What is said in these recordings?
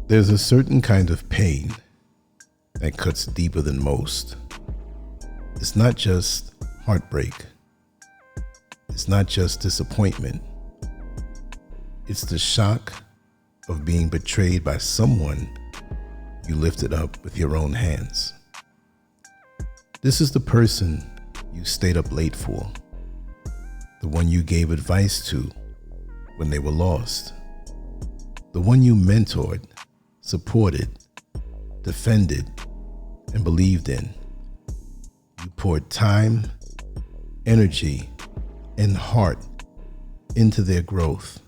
There's a certain kind of pain that cuts deeper than most. It's not just heartbreak. It's not just disappointment. It's the shock of being betrayed by someone you lifted up with your own hands. This is the person you stayed up late for, the one you gave advice to when they were lost, the one you mentored, supported, defended, and believed in. You poured time, energy, and heart into their growth.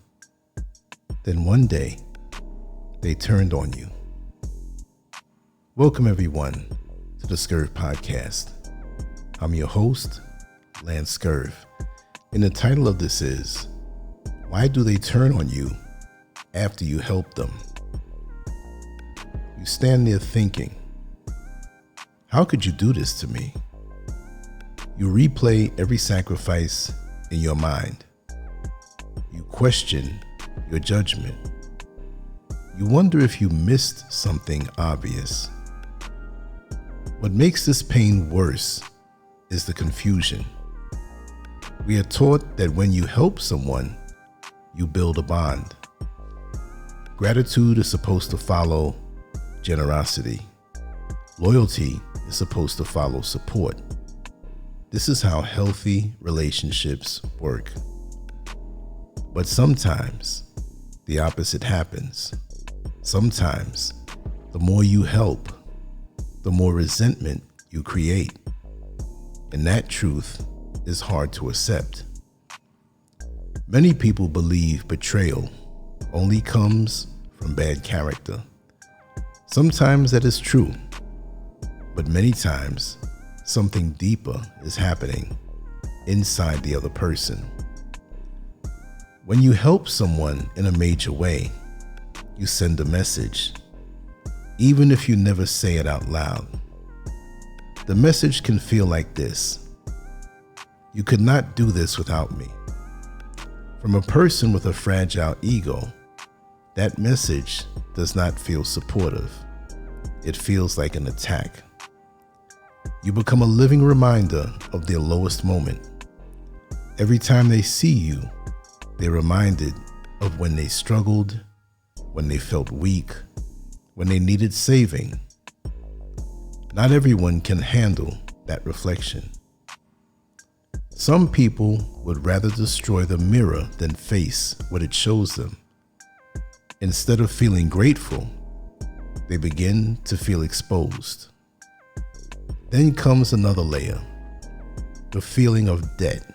Then one day, they turned on you. Welcome everyone to the Scurv podcast. I'm your host, Scurv, and the title of this is, Why Do They Turn on You After You Help Them? You stand there thinking, how could you do this to me? You replay every sacrifice in your mind. You question your judgment. You wonder if you missed something obvious. What makes this pain worse is the confusion. We are taught that when you help someone, you build a bond. Gratitude is supposed to follow generosity. Loyalty is supposed to follow support. This is how healthy relationships work. But sometimes the opposite happens. Sometimes the more you help, the more resentment you create. And that truth is hard to accept. Many people believe betrayal only comes from bad character. Sometimes that is true, but many times something deeper is happening inside the other person. When you help someone in a major way, you send a message, even if you never say it out loud. The message can feel like this: you could not do this without me. From a person with a fragile ego, that message does not feel supportive. It feels like an attack. You become a living reminder of their lowest moment. Every time they see you, they're reminded of when they struggled, when they felt weak, when they needed saving. Not everyone can handle that reflection. Some people would rather destroy the mirror than face what it shows them. Instead of feeling grateful, they begin to feel exposed. Then comes another layer, the feeling of debt.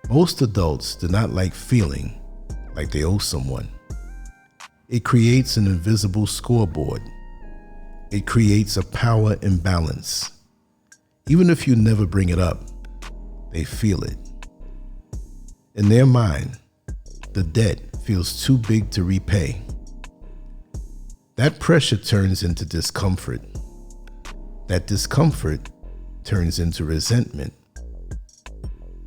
Most adults do not like feeling like they owe someone. It creates an invisible scoreboard. It creates a power imbalance. Even if you never bring it up, they feel it. In their mind, the debt feels too big to repay. That pressure turns into discomfort. That discomfort turns into resentment.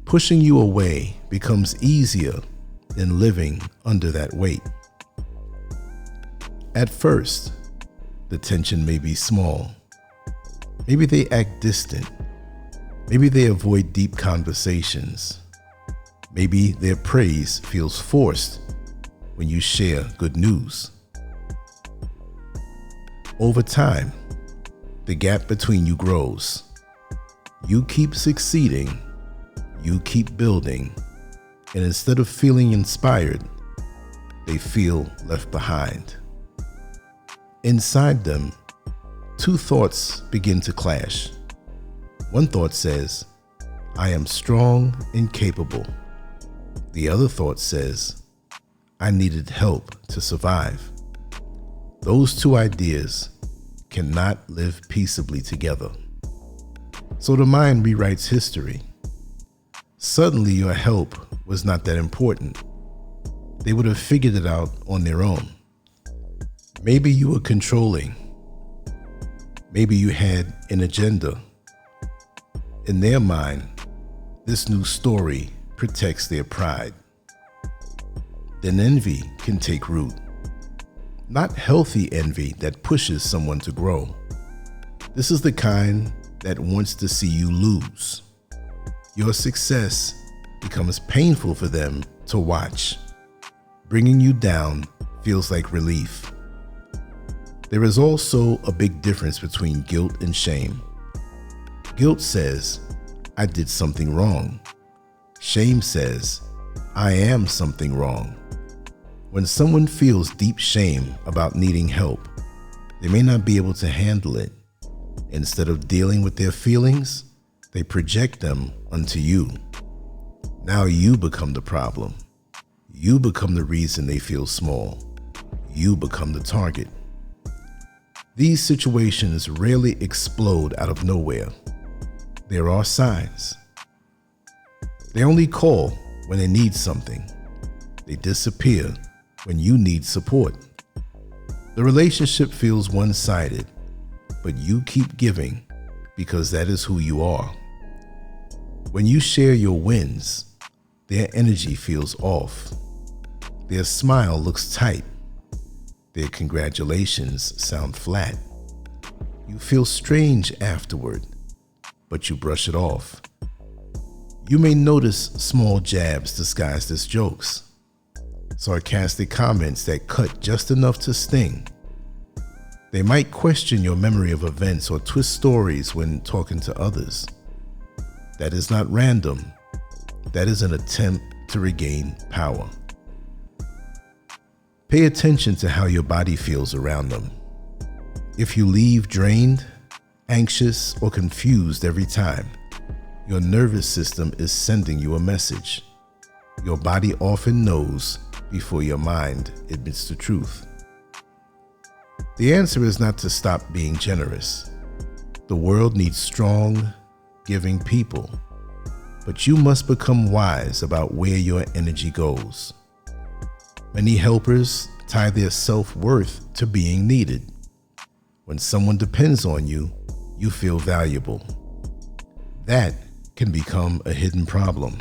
Pushing you away becomes easier than living under that weight. At first, the tension may be small. Maybe they act distant. Maybe they avoid deep conversations. Maybe their praise feels forced when you share good news. Over time, the gap between you grows. You keep succeeding, you keep building, and instead of feeling inspired, they feel left behind. Inside them, two thoughts begin to clash. One thought says, I am strong and capable. The other thought says, I needed help to survive. Those two ideas cannot live peaceably together. So the mind rewrites history. Suddenly your help was not that important. They would have figured it out on their own. Maybe you were controlling. Maybe you had an agenda. In their mind, this new story protects their pride. Then envy can take root. not healthy envy that pushes someone to grow. This is the kind that wants to see you lose. Your success becomes painful for them to watch. Bringing you down feels like relief. There is also a big difference between guilt and shame. Guilt says, I did something wrong. Shame says, I am something wrong. When someone feels deep shame about needing help, they may not be able to handle it. Instead of dealing with their feelings, they project them onto you. Now you become the problem. You become the reason they feel small. You become the target. These situations rarely explode out of nowhere. There are signs. They only call when they need something. They disappear when you need support. The relationship feels one-sided, but you keep giving because that is who you are. When you share your wins, their energy feels off. Their smile looks tight. Their congratulations sound flat. You feel strange afterward, but you brush it off. You may notice small jabs disguised as jokes, sarcastic comments that cut just enough to sting. They might question your memory of events or twist stories when talking to others. That is not random. That is an attempt to regain power. Pay attention to how your body feels around them. If you leave drained, anxious, or confused every time, your nervous system is sending you a message. Your body often knows before your mind admits the truth. The answer is not to stop being generous. The world needs strong, giving people, but you must become wise about where your energy goes. Many helpers tie their self-worth to being needed. When someone depends on you, you feel valuable. That can become a hidden problem.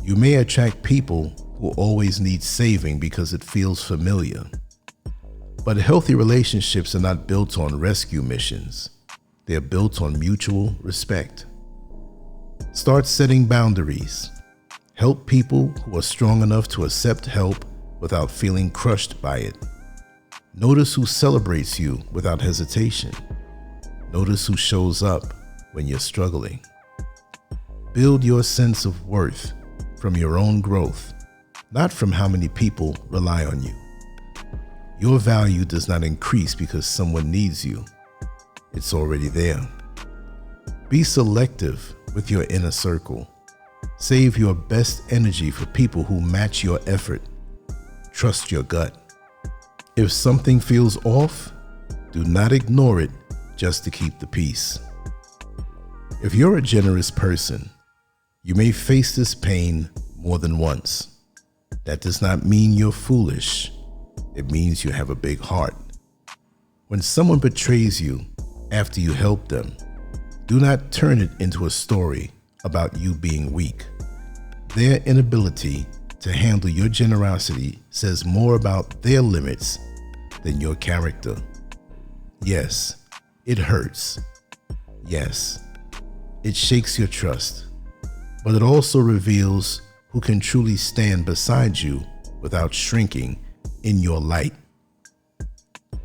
You may attract people who always need saving because it feels familiar. But healthy relationships are not built on rescue missions. They're built on mutual respect. Start setting boundaries. Help people who are strong enough to accept help without feeling crushed by it. Notice who celebrates you without hesitation. Notice who shows up when you're struggling. Build your sense of worth from your own growth, not from how many people rely on you. Your value does not increase because someone needs you. It's already there. Be selective with your inner circle. Save your best energy for people who match your effort. Trust your gut. If something feels off, do not ignore it just to keep the peace. If you're a generous person, you may face this pain more than once. That does not mean you're foolish. It means you have a big heart. When someone betrays you after you help them, do not turn it into a story about you being weak. Their inability to handle your generosity says more about their limits than your character. Yes, it hurts. Yes, it shakes your trust, but it also reveals who can truly stand beside you without shrinking in your light.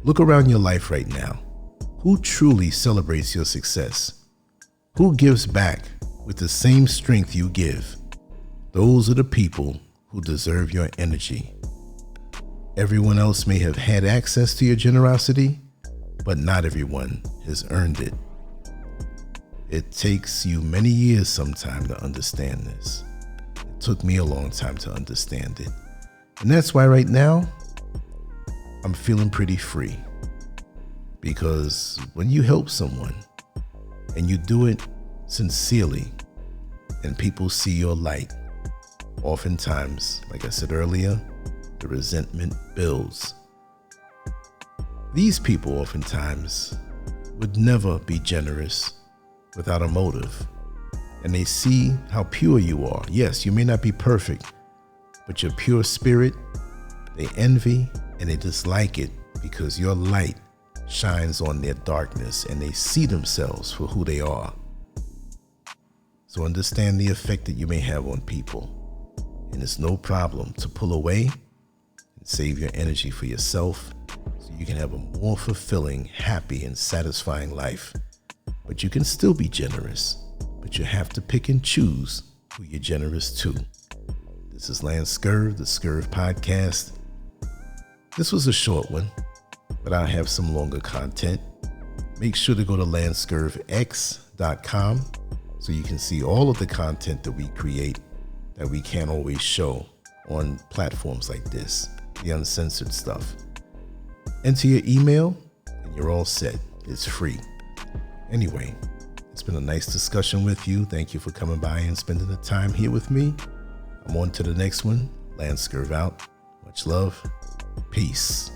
Look around your life right now. Who truly celebrates your success? Who gives back with the same strength you give? Those are the people who deserve your energy. Everyone else may have had access to your generosity, but not everyone has earned it. It takes you many years sometimes to understand this. It took me a long time to understand it. And that's why right now, I'm feeling pretty free. Because when you help someone and you do it sincerely and people see your light, oftentimes, like I said earlier, the resentment builds. These people oftentimes would never be generous without a motive. And they see how pure you are. Yes, you may not be perfect, but your pure spirit, they envy and they dislike it because your light shines on their darkness and they see themselves for who they are. So understand the effect that you may have on people. And it's no problem to pull away and save your energy for yourself so you can have a more fulfilling, happy, and satisfying life. But you can still be generous, but you have to pick and choose who you're generous to. This is Scurv, the Scurv Podcast. This was a short one, but I'll have some longer content. Make sure to go to landscurvx.com so you can see all of the content that we create that we can't always show on platforms like this, the uncensored stuff. Enter your email and you're all set. It's free. Anyway, it's been a nice discussion with you. Thank you for coming by and spending the time here with me. I'm on to the next one. Scurv out. Much love. Peace.